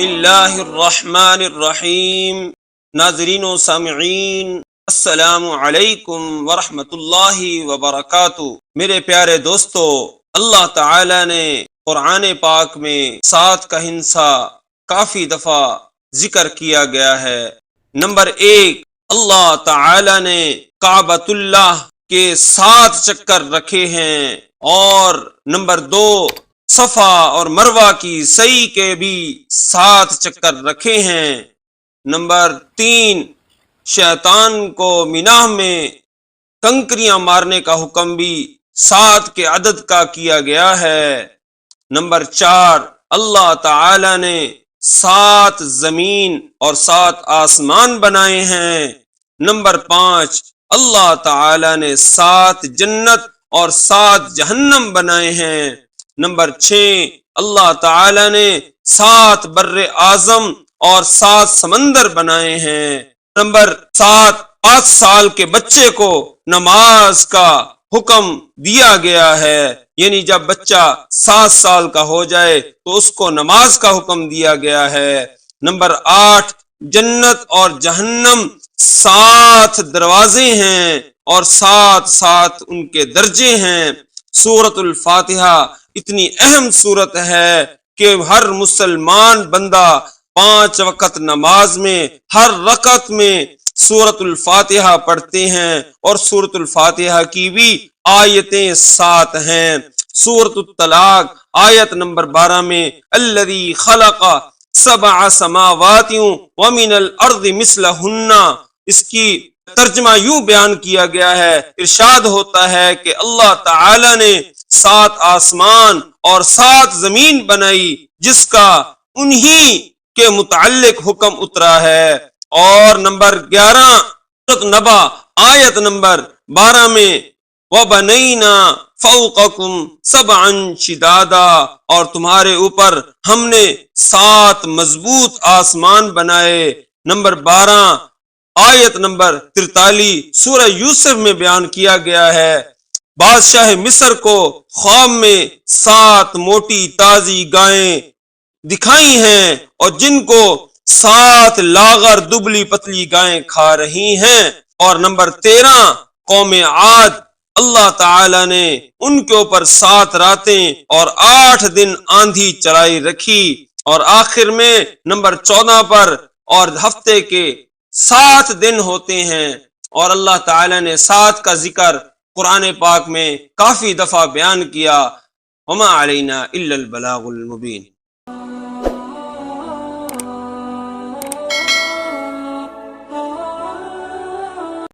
اللہ الرحمن الرحیم۔ ناظرین و سامعین، السلام علیکم ورحمۃ اللہ وبرکاتہ۔ میرے پیارے دوستو، اللہ تعالی نے قرآن پاک میں 7 کا ہندسہ کافی دفعہ ذکر کیا گیا ہے۔ نمبر 1، اللہ تعالی نے کعبۃ اللہ کے 7 چکر رکھے ہیں، اور نمبر 2، صفا اور مروہ کی سعی کے بھی 7 چکر رکھے ہیں۔ نمبر 3، شیطان کو مینا میں کنکریاں مارنے کا حکم بھی 7 کے عدد کا کیا گیا ہے۔ نمبر 4، اللہ تعالی نے 7 زمین اور 7 آسمان بنائے ہیں۔ نمبر 5، اللہ تعالی نے 7 جنت اور 7 جہنم بنائے ہیں۔ نمبر 6، اللہ تعالی نے 7 بر اعظم اور 7 سمندر بنائے ہیں۔ نمبر 7، 5 سال کے بچے کو نماز کا حکم دیا گیا ہے، یعنی جب بچہ 7 سال کا ہو جائے تو اس کو نماز کا حکم دیا گیا ہے۔ نمبر 8، جنت اور جہنم 7 دروازے ہیں اور 7 ان کے درجے ہیں۔ سورۃ الفاتحہ اتنی اہم سورت ہے کہ ہر مسلمان بندہ 5 وقت نماز میں ہر رکعت میں سورۃ الفاتحہ پڑھتے ہیں، اور سورۃ الفاتحہ کی بھی آیتیں 7 ہیں۔ سورۃ الطلاق آیت نمبر 12 میں الذی خلق 7 سماوات ومن الارض مثلہن، اس کی ترجمہ یوں بیان کیا گیا ہے، ارشاد ہوتا ہے کہ اللہ تعالی نے 7 آسمان اور 7 زمین بنائی جس کا انہی کے متعلق حکم اترا ہے۔ اور نمبر 11 سورۃ نبا آیت نمبر 12 میں وَبَنَيْنَا فَوْقَكُمْ سَبْعًا شِدَادًا، اور تمہارے اوپر ہم نے 7 مضبوط آسمان بنائے۔ نمبر 12 آیت نمبر 43 سورہ یوسف میں بیان کیا گیا ہے، بادشاہ مصر کو خواب میں 7 موٹی تازی گائیں دکھائی ہیں، اور جن کو 7 لاغر دبلی پتلی گائیں کھا رہی ہیں۔ اور نمبر 13 قوم عاد، اللہ تعالی نے ان کے اوپر 7 راتیں اور 8 دن آندھی چلائی رکھی۔ اور آخر میں نمبر 14 پر، اور ہفتے کے 7 دن ہوتے ہیں، اور اللہ تعالی نے 7 کا ذکر قرآن پاک میں کافی دفعہ بیان کیا۔ وما علینا الا البلاغ المبین۔